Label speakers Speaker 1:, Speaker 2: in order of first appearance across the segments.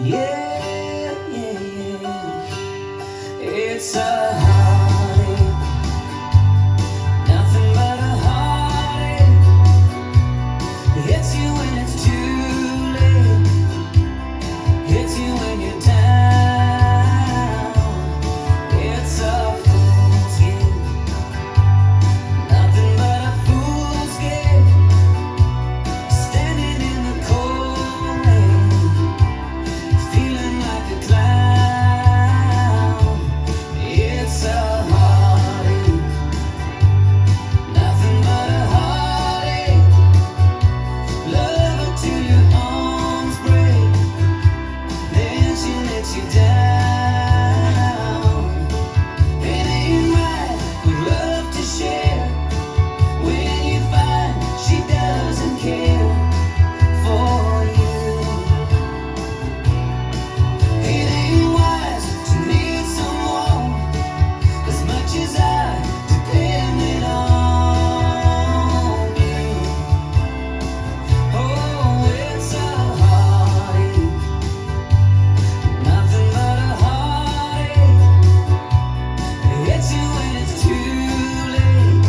Speaker 1: Yeah, yeah, yeah. It's a heartache, nothing but a heartache. It hits you when it's too late, hits you when you're down. It's a fool's game, nothing but a fool's game. Standing in the cold rain, feeling like a clown. It's a heartache, nothing but a heartache. Love her till your arms break, then she lets you down. It ain't right with love to share when you find she doesn't care for you. It ain't wise to need someone as much as I depended on you. Oh, it's a heartache, nothing but a heartache. It hits you when it's too late,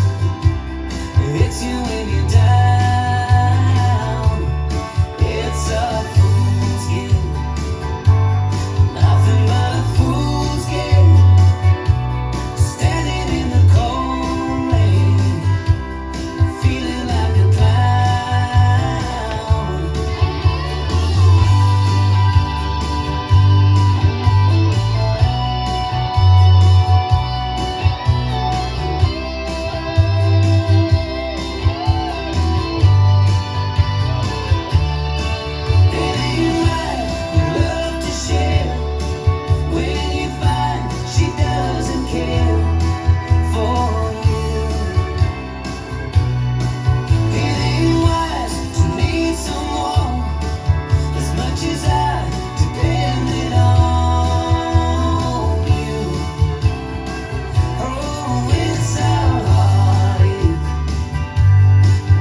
Speaker 1: it hits you when you're down. It's a fool's game, nothing but a fool's game. Standing in the cold rain, feeling like a clown. It ain't right with love to share when you find she doesn't care for you. It ain't wise to need someone as much as I depended on you. Oh, it's a heartache,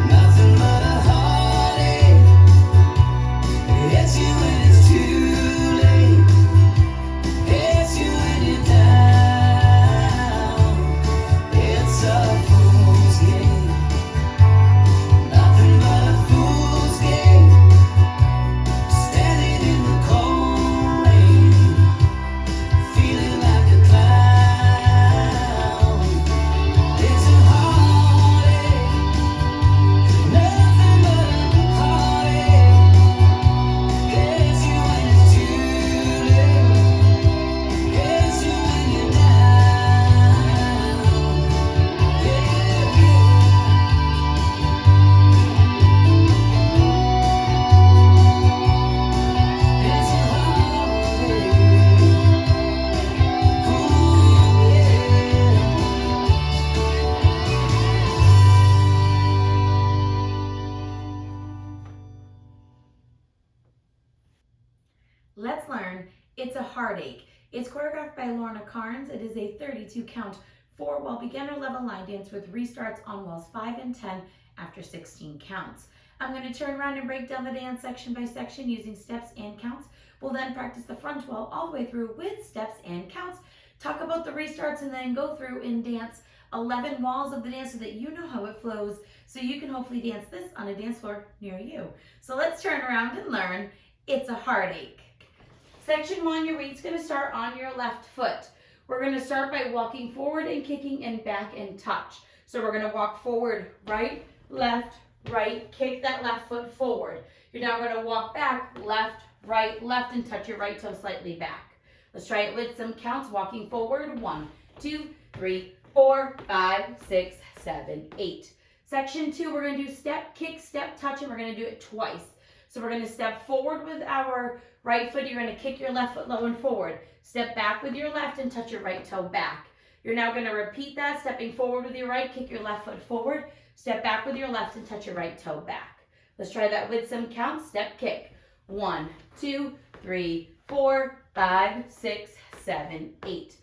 Speaker 1: nothing but a heartache. It hits you when it's too late, hits you when you're down. It's a fool's game, nothing but a fool's game. Standing in the cold rain, feeling like a clown. It's a heartache, nothing but a heartache. Hits you when it's too late, hits you when you're down. Yeah, yeah. It's a heartache. Oh, yeah.
Speaker 2: Let's learn It's a Heartache. It's choreographed by Lorna Cairns. It is a 32 count 4-wall beginner level line dance with restarts on walls 5 and 10 after 16 counts. I'm going to turn around and break down the dance section by section using steps and counts. We'll then practice the front wall all the way through with steps and counts, talk about the restarts, and then go through and dance 11 walls of the dance so that you know how it flows, so you can hopefully dance this on a dance floor near you. So let's turn around and learn It's a Heartache. Section 1, your weight's going to start on your left foot. We're going to start by walking forward and kicking and back and touch. So we're going to walk forward, right, left, right, kick that left foot forward. You're now going to walk back, left, and touch your right toe slightly back. Let's try it with some counts. Walking forward, 1, 2, 3, 4, 5, 6, 7, 8. Section 2, we're going to do step, kick, step, touch, and we're going to do it twice. So we're going to step forward with our right foot. You're going to kick your left foot low and forward. Step back with your left and touch your right toe back. You're now going to repeat that, stepping forward with your right, kick your left foot forward, step back with your left and touch your right toe back. Let's try that with some counts. Step, kick. 1, 2, 3, 4, 5, 6, 7, 8.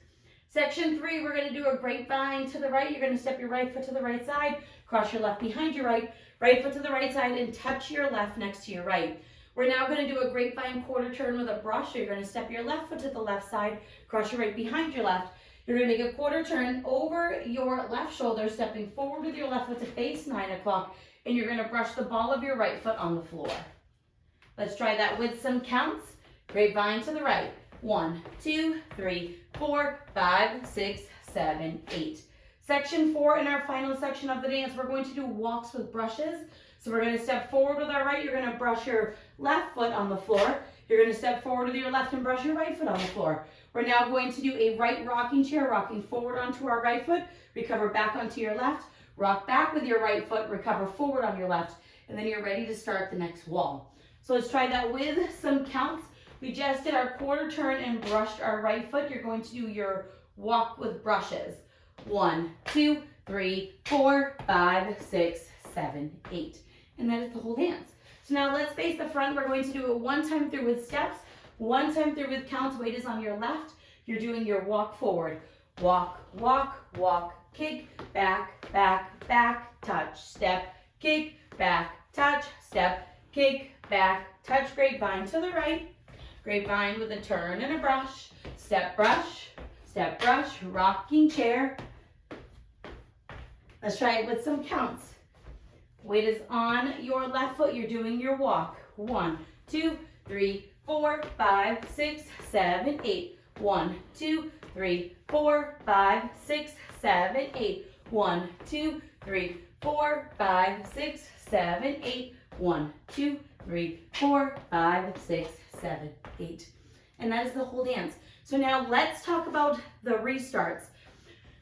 Speaker 2: Section 3, we're going to do a grapevine to the right. You're going to step your right foot to the right side, cross your left behind your right, right foot to the right side, and touch your left next to your right. We're now going to do a grapevine quarter turn with a brush. So you're going to step your left foot to the left side, cross your right behind your left. You're going to make a quarter turn over your left shoulder, stepping forward with your left foot to face 9 o'clock, and you're going to brush the ball of your right foot on the floor. Let's try that with some counts. Grapevine to the right. 1, 2, 3, 4, 5, 6, 7, 8. Section 4, in our final section of the dance, we're going to do walks with brushes. So we're going to step forward with our right. You're going to brush your left foot on the floor. You're going to step forward with your left and brush your right foot on the floor. We're now going to do a right rocking chair, rocking forward onto our right foot, recover back onto your left, rock back with your right foot, recover forward on your left, and then you're ready to start the next wall. So let's try that with some counts. We just did our quarter turn and brushed our right foot. You're going to do your walk with brushes. 1, 2, 3, 4, 5, 6, 7, 8. And that is the whole dance. So now let's face the front. We're going to do it one time through with steps, one time through with counts. Weight is on your left. You're doing your walk forward. Walk, walk, walk, kick, back, back, back, touch, step, kick, back, touch, step, kick, back, touch, grapevine to the right. Grapevine with a turn and a brush, step brush, rocking chair. Let's try it with some counts. Weight is on your left foot. You're doing your walk. 1, 2, 3, 4, 5, 6, 7, 8. 1, 2, 3, 4, 5, 6, 7, 8. 1, 2, 3, 4, 5, 6, 7, 8. 1, 2, 3, 4, 5, 6, 7, 8. And that is the whole dance. So now let's talk about the restarts.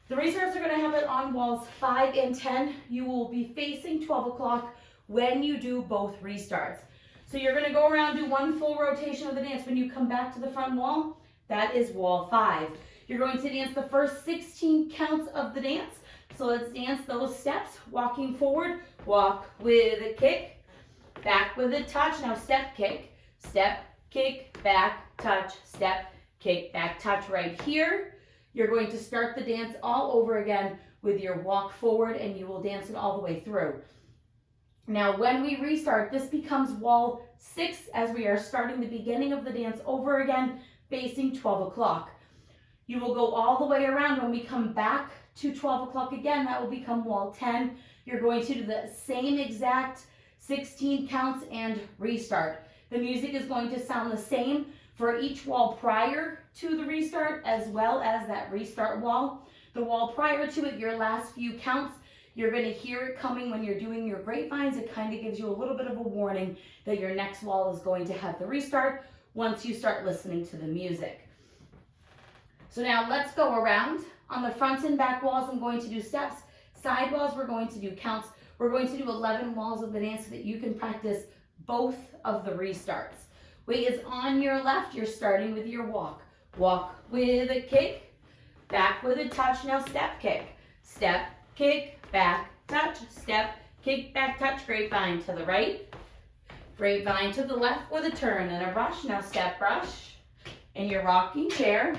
Speaker 2: The restarts are going to happen on walls 5 and 10. You will be facing 12 o'clock when you do both restarts. So you're going to go around, do one full rotation of the dance. When you come back to the front wall, that is wall 5. You're going to dance the first 16 counts of the dance. So let's dance those steps. Walking forward, walk with a kick, back with a touch. Now step, kick, back, touch, step, kick, back, touch right here. You're going to start the dance all over again with your walk forward, and you will dance it all the way through. Now, when we restart, this becomes wall 6 as we are starting the beginning of the dance over again, facing 12 o'clock. You will go all the way around. When we come back to 12 o'clock again, that will become wall 10. You're going to do the same exact 16 counts and restart. The music is going to sound the same for each wall prior to the restart as well as that restart wall. The wall prior to it, your last few counts, you're going to hear it coming when you're doing your grapevines. It kind of gives you a little bit of a warning that your next wall is going to have the restart once you start listening to the music. So now let's go around. On the front and back walls, I'm going to do steps. Side walls, we're going to do counts. We're going to do 11 walls of the dance so that you can practice both of the restarts. Weight is on your left. You're starting with your walk. Walk with a kick, back with a touch. Now step, kick, back, touch, step, kick, back, touch. Grapevine to the right. Grapevine to the left with a turn and a brush. Now step brush in your rocking chair.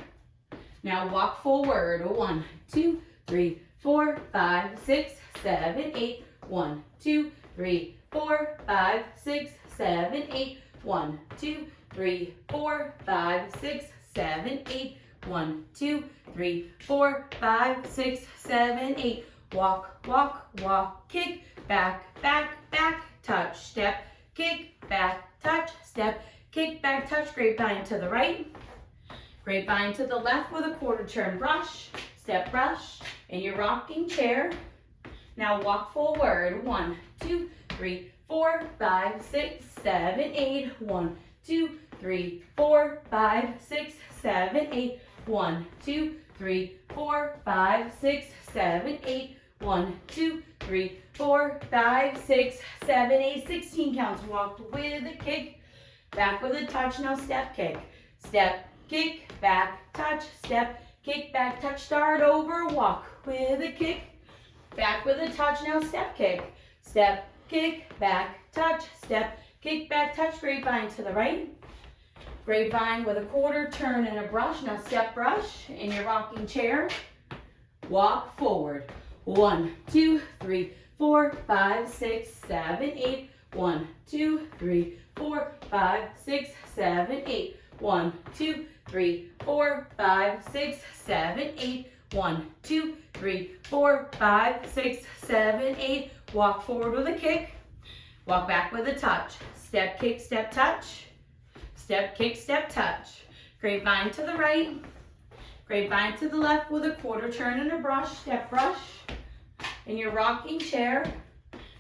Speaker 2: Now walk forward. 1, 2, 3, 4, 5, 6, 7, 8. 1, 2, 3, 4, 5, 6, 7, 8. 1, 2, 3, 4, 5, 6, 7, 8. 1, 2, 3, 4, 5, 6, 7, 8. Walk, walk, walk, kick, back, back, back, touch, step, kick, back, touch, step, kick, back, touch. Grapevine to the right. Grapevine to the left with a quarter turn brush, step brush in your rocking chair. Now walk forward. 1, 2, 3, 4, 5, 6, 7, 8. 1, 2, 3, 4, 5, 6, 7, 8. 1, 2, 3, 4, 5, 6, 7, 8. 1, 2, 3, 4, 5, 6, 7, 8. 16 counts. Walked with a kick, back with a touch. Now step, kick, back, touch, step, kick, back, touch. Start over. Walk with a kick, back with a touch. Now step, kick, back, touch, step, kick, back, touch. Grapevine to the right. Grapevine with a quarter turn and a brush. Now step brush in your rocking chair. Walk forward. 1, 2, 3, 4, 5, 6, 7, 8. 1, 2, 3, 4, 5, 6, 7, 8. 1, 2, 3, 4, 5, 6, 7, 8. 1, 2, 3, 4, 5, 6, 7, 8. Walk forward with a kick. Walk back with a touch. Step, kick, step, touch. Step, kick, step, touch. Grapevine to the right. Grapevine to the left with a quarter turn and a brush. Step brush in your rocking chair.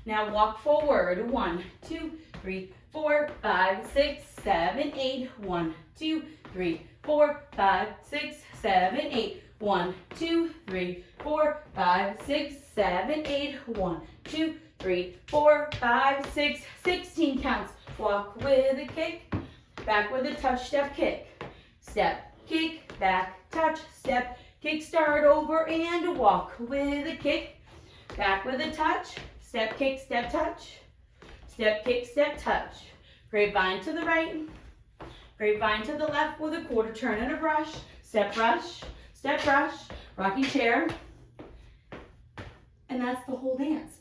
Speaker 2: Now walk forward. 1, 2, 3, 4, 5, 6, 7, 8. 1, 2, 3, 4, 5, 6, 7, 8. 1, 2, 3, 4, 5, 6, 7, 8. 1, 2, 3, 4, 5, 6, 16 counts. Walk with a kick, back with a touch, step, kick. Step, kick, back, touch, step, kick, start over and walk with a kick, back with a touch, step, kick, step, touch, step, kick, step, touch. Grapevine to the right, grapevine to the left with a quarter turn and a brush, step brush, rocking chair, and that's the whole dance.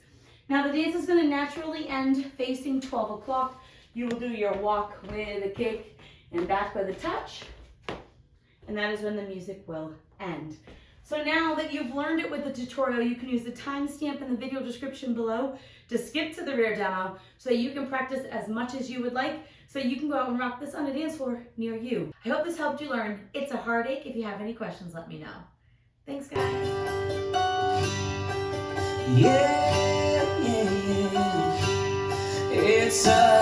Speaker 2: Now the dance is going to naturally end facing 12 o'clock. You will do your walk with a kick and back with a touch, and that is when the music will end. So now that you've learned it with the tutorial, you can use the timestamp in the video description below to skip to the rear demo so that you can practice as much as you would like, so you can go out and rock this on a dance floor near you. I hope this helped you learn It's a Heartache. If you have any questions, let me know. Thanks, guys.
Speaker 1: Yeah, yeah, yeah. It's a